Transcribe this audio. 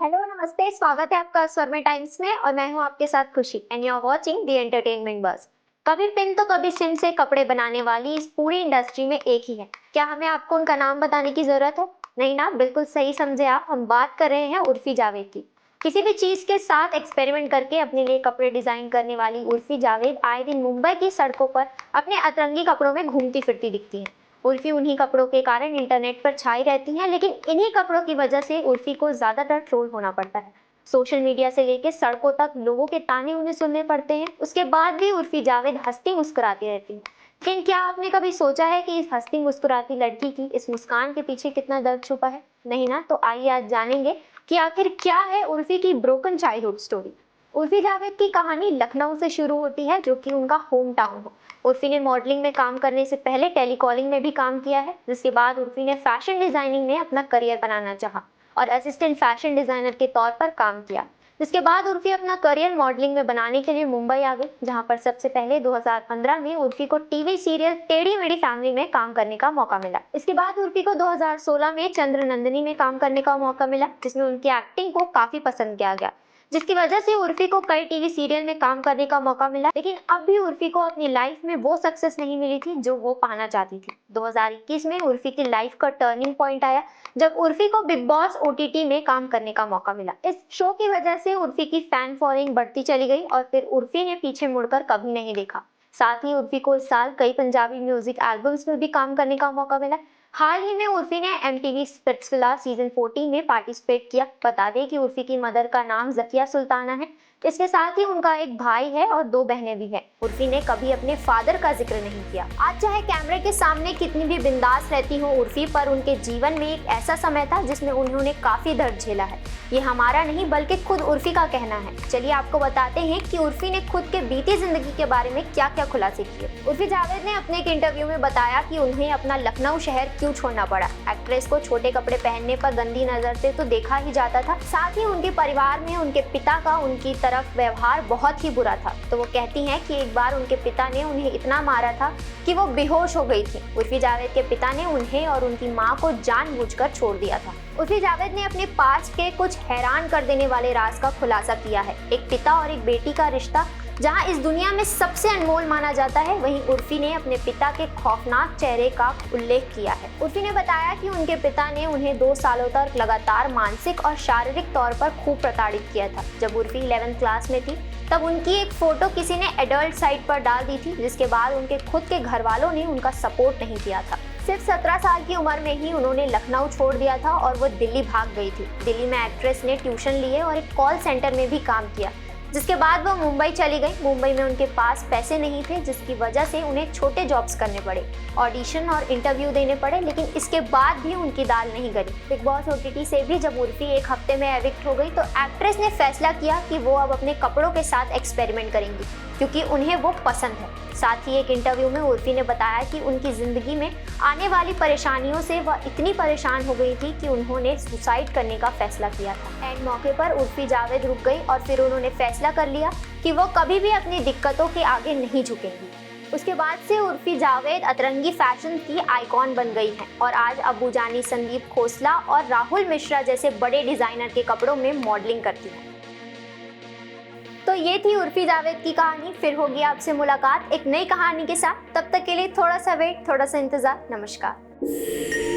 Hello नमस्ते, स्वागत है आपका स्वर्मा टाइम्स में और मैं हूं आपके साथ Khushi and you are watching the entertainment बस। कभी पिन तो कभी सिम से कपड़े बनाने वाली इस पूरी इंडस्ट्री में एक ही है। क्या हमें आपको उनका नाम बताने की जरूरत है? नहीं ना, बिल्कुल सही समझे आप। हम बात कर रहे हैं उर्फी जावेद की। किसी भी चीज के साथ एक्सपेरिमेंट करके अपने लिए कपड़े डिजाइन करने वाली उर्फी जावेद आए दिन मुंबई की सड़कों पर अपने अतरंगी कपड़ों में घूमती फिरती दिखती है। उर्फी उन्हीं कपड़ों के कारण इंटरनेट पर छाई रहती हैं, लेकिन इन्हीं कपड़ों की वजह से उर्फी को ज्यादातर ट्रोल होना पड़ता है। सोशल मीडिया से लेकर सड़कों तक लोगों के ताने उन्हें सुनने पड़ते हैं। उसके बाद भी उर्फी जावेद हंसती मुस्कुराती रहती है। लेकिन क्या आपने कभी सोचा है कि इस हंसती मुस्कुराती लड़की की इस मुस्कान के पीछे कितना दर्द छुपा है? नहीं ना, तो आइए आज जानेंगे कि आखिर क्या है उर्फी की broken childhood story. Urfi Javed की कहानी लखनऊ से शुरू होती है, जो कि उनका होम टाउन हो। उर्फी ने मॉडलिंग में काम करने से पहले टेलीकॉलिंग में भी काम किया है, जिसके बाद उर्फी ने फैशन डिजाइनिंग में अपना करियर बनाना चाहा और असिस्टेंट फैशन डिजाइनर के तौर पर काम किया। जिसके बाद उर्फी अपना करियर मॉडलिंग में बनाने के लिए मुंबई आ गई, जहां पर सबसे पहले 2015 में उर्फी को टीवी सीरियल टेढ़ी मेढ़ी फैमिली में काम करने का मौका मिला। इसके बाद उर्फी को 2016 में चंद्र नंदिनी में काम करने का मौका मिला, जिसमें उनकी एक्टिंग को काफी पसंद किया गया, जिसकी वजह से उर्फी को कई टीवी सीरियल में काम करने का मौका मिला। लेकिन अब भी उर्फी को अपनी लाइफ में वो सक्सेस नहीं मिली थी जो वो पाना चाहती थी। 2021 में उर्फी की लाइफ का टर्निंग पॉइंट आया, जब उर्फी को बिग बॉस ओटीटी में काम करने का मौका मिला। इस शो की वजह से उर्फी की फैन फॉलोइंग बढ़ती चली गई और फिर उर्फी ने पीछे मुड़कर कभी नहीं देखा। साथ ही उर्फी को इस साल कई पंजाबी म्यूजिक एल्बम्स में भी काम करने का मौका मिला। हाल ही में उर्फी ने एमटीवी स्पिट्सविला सीजन 14 में पार्टिसिपेट किया। बता दें कि उर्फी की मदर का नाम जकिया सुल्ताना है। इसके साथ ही उनका एक भाई है और दो बहनें भी हैं। उर्फी ने कभी अपने फादर का जिक्र नहीं किया। आज चाहे कैमरे के सामने कितनी भी बिंदास रहती हो उर्फी, पर उनके जीवन में एक ऐसा समय था जिसमें उन्होंने काफी दर्द झेला है। ये हमारा नहीं बल्कि खुद उर्फी का कहना है। चलिए आपको बताते हैं कि उर्फी ने खुद के बीती जिंदगी के बारे में क्या क्या खुलासे किए। उर्फी जावेद ने अपने एक इंटरव्यू में बताया कि उन्हें अपना लखनऊ शहर क्यों छोड़ना पड़ा। एक्ट्रेस को छोटे कपड़े पहनने पर गंदी नजर से तो देखा ही जाता था, साथ ही उनके परिवार में उनके पिता का उनकी तरफ व्यवहार बहुत ही बुरा था। तो वो कहती हैं कि एक बार उनके पिता ने उन्हें इतना मारा था कि वो बेहोश हो गई थी। उर्फी जावेद के पिता ने उन्हें और उनकी मां को जानबूझकर छोड़ दिया था। उर्फी जावेद ने अपने पास्ट के कुछ हैरान कर देने वाले राज का खुलासा किया है। एक पिता और एक बेटी का रिश्ता जहां इस दुनिया में सबसे अनमोल माना जाता है, वहीं उर्फी ने अपने पिता के खौफनाक चेहरे का उल्लेख किया है। उर्फी ने बताया कि उनके पिता ने उन्हें 2 सालों तक लगातार मानसिक और शारीरिक तौर पर खूब प्रताड़ित किया था। जब उर्फी 11th क्लास में थी, तब उनकी एक फोटो किसी ने एडल्ट साइट पर डाल दी थी, जिसके बाद उनके खुद के घर वालों ने उनका सपोर्ट नहीं किया था। सिर्फ 17 साल की उम्र में ही उन्होंने लखनऊ छोड़ दिया था और वो दिल्ली भाग गई थी। दिल्ली में एक्ट्रेस ने ट्यूशन लिए और एक कॉल सेंटर में भी काम किया, जिसके बाद वो मुंबई चली गई। मुंबई में उनके पास पैसे नहीं थे, जिसकी वजह से उन्हें छोटे जॉब्स करने पड़े, ऑडिशन और इंटरव्यू देने पड़े, लेकिन इसके बाद भी उनकी दाल नहीं गली। बिग बॉस ओटीटी से भी जब उर्फी एक हफ्ते में एविक्ट हो गई, तो एक्ट्रेस ने फैसला किया कि वो अब अपने कपड़ों के साथ एक्सपेरिमेंट करेंगी, क्योंकि उन्हें वो पसंद है। साथ ही एक इंटरव्यू में उर्फी ने बताया कि उनकी जिंदगी में आने वाली परेशानियों से वह इतनी परेशान हो गई थी कि उन्होंने सुसाइड करने का फैसला किया था। एंड मौके पर उर्फी जावेद रुक गई और फिर उन्होंने फैसला कर लिया कि वो कभी भी अपनी दिक्कतों के आगे नहीं झुकेंगी। उसके बाद से उर्फी जावेद अतरंगी फैशन की आइकॉन बन गई हैं और आज अबू जानी, संदीप खोसला और राहुल मिश्रा जैसे बड़े डिजाइनर के कपड़ों में मॉडलिंग करती हैं। तो ये थी उर्फी जावेद की कहानी। फिर होगी आपसे मुलाकात एक नई कहानी के साथ। तब तक के लिए थोड़ा सा वेट, थोड़ा सा इंतजार। नमस्कार।